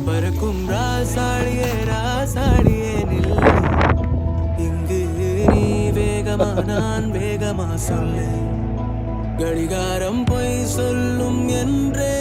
பறக்கும் ராசாடியே ராசாடியே நில்லு இங்கு நீ வேகமா நான் வேகமா சொல்லு கடிகாரம் பொய் சொல்லும் என்றே